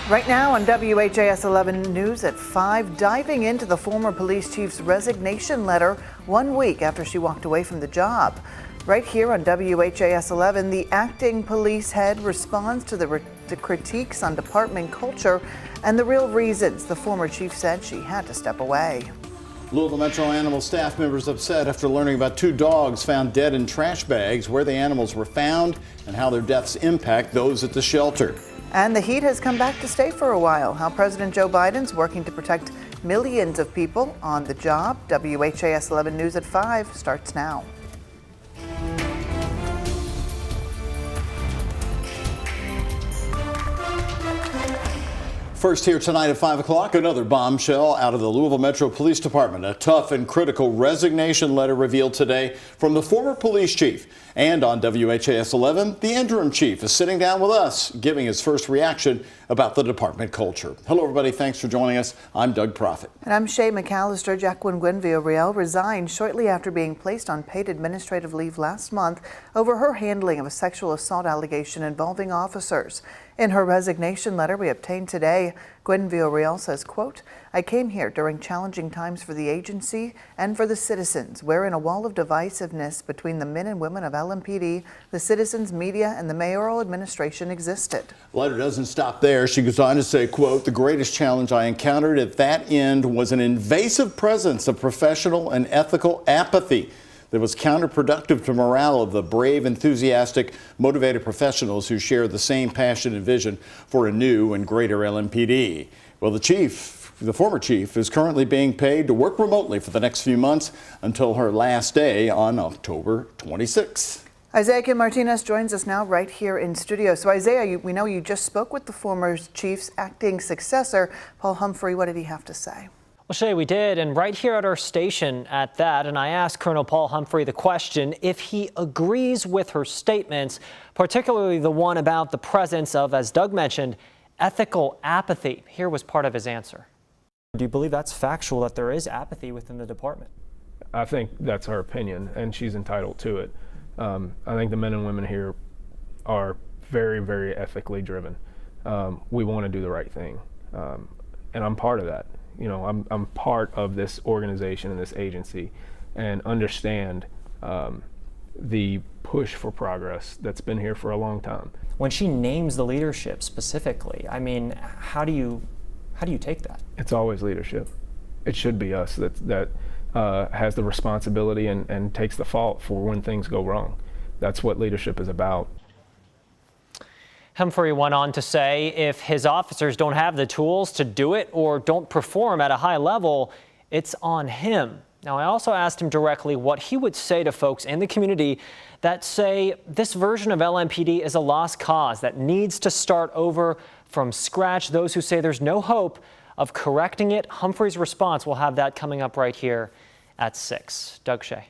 Right now on WHAS11 News at 5, diving into the former police chief's resignation letter 1 week after she walked away from the job. Right here on WHAS11, the acting police head responds to the critiques on department culture and the real reasons the former chief said she had to step away. Louisville Metro Animal staff members upset after learning about 2 dogs found dead in trash bags, where the animals were found, and how their deaths impact those at the shelter. And the heat has come back to stay for a while. How President Joe Biden's working to protect millions of people on the job. WHAS 11 News at 5 starts now. First here tonight at 5 o'clock, another bombshell out of the Louisville Metro Police Department. A tough and critical resignation letter revealed today from the former police chief. And on WHAS 11, the interim chief is sitting down with us, giving his first reaction about the department culture. Hello, everybody. Thanks for joining us. I'm Doug Proffitt. And I'm Shay McAllister. Jacqueline Villarreal resigned shortly after being placed on paid administrative leave last month over her handling of a sexual assault allegation involving officers. In her resignation letter we obtained today, Gwen Villarreal says, quote, "I came here during challenging times for the agency and for the citizens, wherein a wall of divisiveness between the men and women of LMPD, the citizens, media, and the mayoral administration existed." The letter doesn't stop there. She goes on to say, quote, "The greatest challenge I encountered at that end was an invasive presence of professional and ethical apathy that was counterproductive to morale of the brave, enthusiastic, motivated professionals who share the same passion and vision for a new and greater LMPD." Well, the former chief, is currently being paid to work remotely for the next few months until her last day on October 26th. Isaiah Kim Martinez joins us now right here in studio. So Isaiah, we know you just spoke with the former chief's acting successor, Paul Humphrey. What did he have to say? Well, Shay, we did, and right here at our station at that, and I asked Colonel Paul Humphrey the question if he agrees with her statements, particularly the one about the presence of, as Doug mentioned, ethical apathy. Here was part of his answer. Do you believe that's factual, that there is apathy within the department? I think that's her opinion, and she's entitled to it. I think the men and women here are very, very ethically driven. We want to do the right thing, and I'm part of that. You know, I'm part of this organization and this agency, and understand the push for progress that's been here for a long time. When she names the leadership specifically, I mean, how do you take that? It's always leadership. It should be us that has the responsibility and takes the fault for when things go wrong. That's what leadership is about. Humphrey went on to say if his officers don't have the tools to do it or don't perform at a high level, it's on him. Now, I also asked him directly what he would say to folks in the community that say this version of LMPD is a lost cause that needs to start over from scratch. Those who say there's no hope of correcting it. Humphrey's response, we'll have that coming up right here at 6. Doug Shea.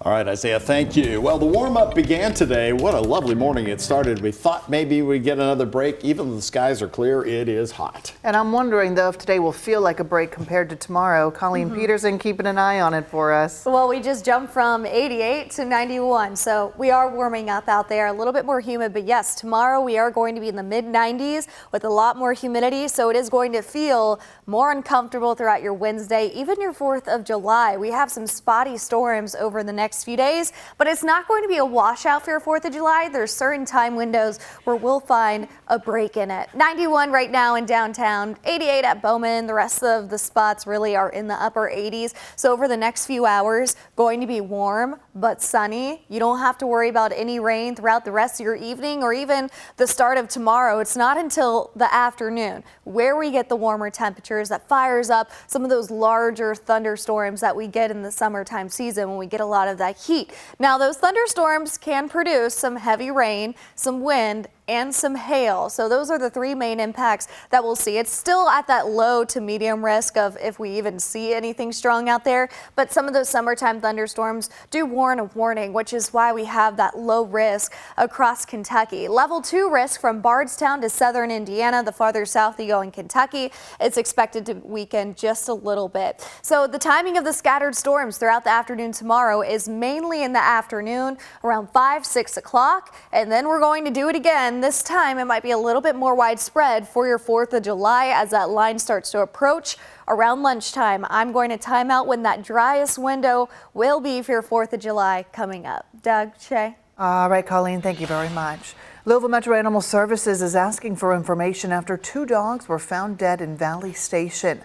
All right, Isaiah, thank you. Well, the warm-up began today. What a lovely morning it started. We thought maybe we'd get another break. Even though the skies are clear, it is hot. And I'm wondering, though, if today will feel like a break compared to tomorrow. Colleen Peterson keeping an eye on it for us. Well, we just jumped from 88 to 91, so we are warming up out there. A little bit more humid, but yes, tomorrow we are going to be in the mid-90s with a lot more humidity, so it is going to feel more uncomfortable throughout your Wednesday, even your 4th of July. We have some spotty storms over the next few days, but it's not going to be a washout for your 4th of July. There's certain time windows where we'll find a break in it. 91 right now in downtown, 88 at Bowman. The rest of the spots really are in the upper 80s. So over the next few hours, going to be warm but sunny. You don't have to worry about any rain throughout the rest of your evening or even the start of tomorrow. It's not until the afternoon where we get the warmer temperatures that fires up some of those larger thunderstorms that we get in the summertime season when we get a lot of that heat. Now, those thunderstorms can produce some heavy rain, some wind, and some hail. So those are the 3 main impacts that we'll see. It's still at that low to medium risk of if we even see anything strong out there, but some of those summertime thunderstorms do warrant a warning, which is why we have that low risk across Kentucky. Level 2 risk from Bardstown to southern Indiana. The farther south you go in Kentucky, it's expected to weaken just a little bit. So the timing of the scattered storms throughout the afternoon tomorrow is mainly in the afternoon around 5, 6 o'clock, and then we're going to do it again again, this time it might be a little bit more widespread for your 4th of July as that line starts to approach around lunchtime. I'm going to time out when that driest window will be for your 4th of July coming up. Doug, Shay. All right, Colleen, thank you very much. Louisville Metro Animal Services is asking for information after 2 dogs were found dead in Valley Station.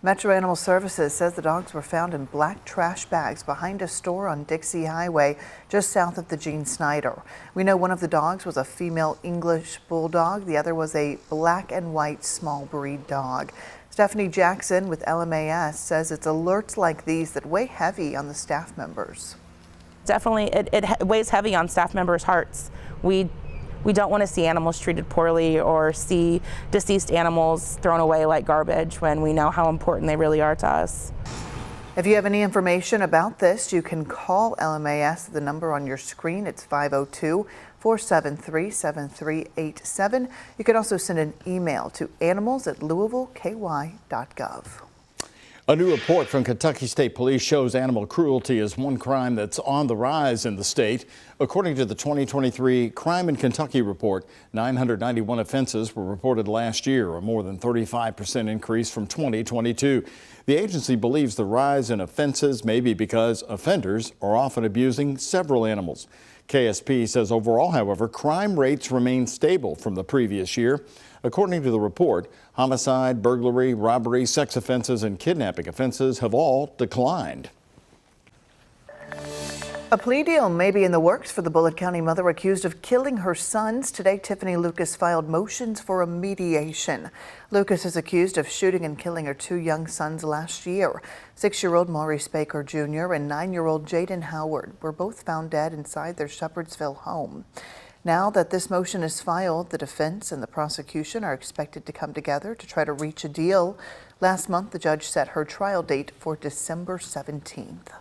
Metro Animal Services says the dogs were found in black trash bags behind a store on Dixie Highway just south of the Gene Snyder. We know one of the dogs was a female English bulldog. The other was a black and white small breed dog. Stephanie Jackson with LMAS says it's alerts like these that weigh heavy on the staff members. Definitely, it weighs heavy on staff members' hearts. We don't want to see animals treated poorly or see deceased animals thrown away like garbage when we know how important they really are to us. If you have any information about this, you can call LMAS. The number on your screen, it's 502-473-7387. You can also send an email to animals@louisvilleky.gov. A new report from Kentucky State Police shows animal cruelty is one crime that's on the rise in the state. According to the 2023 Crime in Kentucky report, 991 offenses were reported last year, a more than 35% increase from 2022. The agency believes the rise in offenses may be because offenders are often abusing several animals. KSP says overall, however, crime rates remain stable from the previous year. According to the report, homicide, burglary, robbery, sex offenses, and kidnapping offenses have all declined. A plea deal may be in the works for the Bullitt County mother accused of killing her sons. Today, Tiffany Lucas filed motions for a mediation. Lucas is accused of shooting and killing her 2 young sons last year. 6-year-old Maurice Baker Jr. and 9-year-old Jaden Howard were both found dead inside their Shepherdsville home. Now that this motion is filed, the defense and the prosecution are expected to come together to try to reach a deal. Last month, the judge set her trial date for December 17th.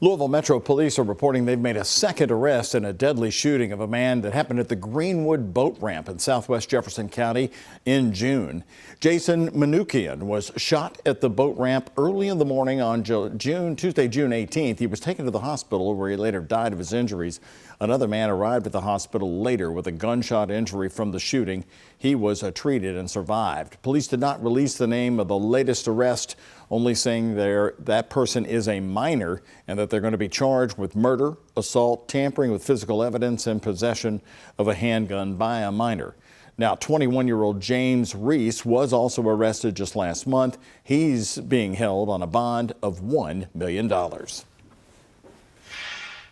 Louisville Metro Police are reporting they've made a second arrest in a deadly shooting of a man that happened at the Greenwood boat ramp in southwest Jefferson County in June. Jason Manukian was shot at the boat ramp early in the morning on Tuesday, June 18th. He was taken to the hospital where he later died of his injuries. Another man arrived at the hospital later with a gunshot injury from the shooting. He was treated and survived. Police did not release the name of the latest arrest, only saying that person is a minor and that they're going to be charged with murder, assault, tampering with physical evidence, and possession of a handgun by a minor. Now, 21-year-old James Reese was also arrested just last month. He's being held on a bond of $1 million.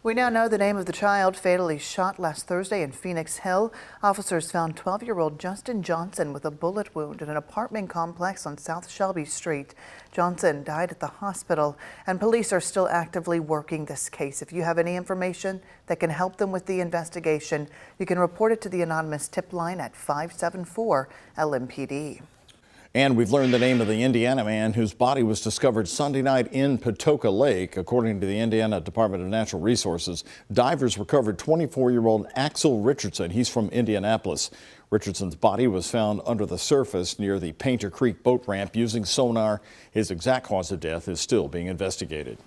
We now know the name of the child fatally shot last Thursday in Phoenix Hill. Officers found 12-year-old Justin Johnson with a bullet wound in an apartment complex on South Shelby Street. Johnson died at the hospital, and police are still actively working this case. If you have any information that can help them with the investigation, you can report it to the anonymous tip line at 574-LMPD. And we've learned the name of the Indiana man whose body was discovered Sunday night in Patoka Lake. According to the Indiana Department of Natural Resources, divers recovered 24-year-old Axel Richardson. He's from Indianapolis. Richardson's body was found under the surface near the Painter Creek boat ramp using sonar. His exact cause of death is still being investigated.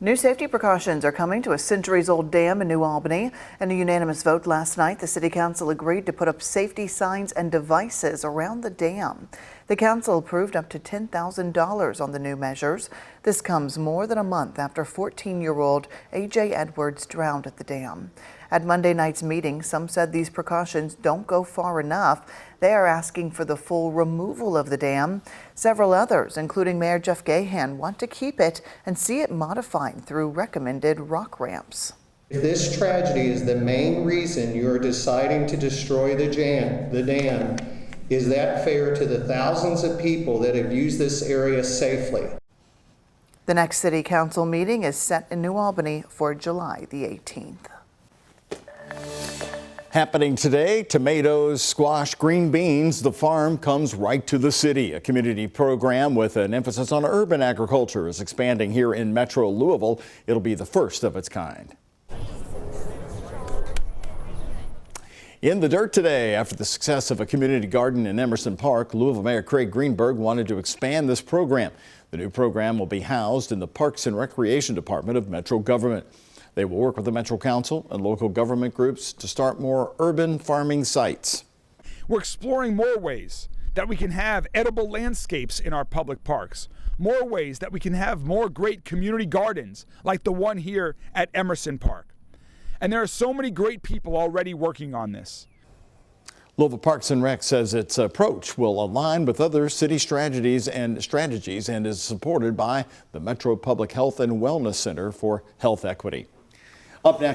New safety precautions are coming to a centuries-old dam in New Albany. In a unanimous vote last night, the City Council agreed to put up safety signs and devices around the dam. The council approved up to $10,000 on the new measures. This comes more than a month after 14-year-old A.J. Edwards drowned at the dam. At Monday night's meeting, some said these precautions don't go far enough. They are asking for the full removal of the dam. Several others, including Mayor Jeff Gahan, want to keep it and see it modified through recommended rock ramps. If this tragedy is the main reason you're deciding to destroy the dam, is that fair to the thousands of people that have used this area safely? The next City Council meeting is set in New Albany for July the 18th. Happening today, tomatoes, squash, green beans. The farm comes right to the city. A community program with an emphasis on urban agriculture is expanding here in Metro Louisville. It'll be the first of its kind. In the dirt today, after the success of a community garden in Emerson Park, Louisville Mayor Craig Greenberg wanted to expand this program. The new program will be housed in the Parks and Recreation Department of Metro Government. They will work with the Metro Council and local government groups to start more urban farming sites. We're exploring more ways that we can have edible landscapes in our public parks, more ways that we can have more great community gardens like the one here at Emerson Park. And there are so many great people already working on this. Louisville Parks and Rec says its approach will align with other city strategies and is supported by the Metro Public Health and Wellness Center for Health Equity. Up next.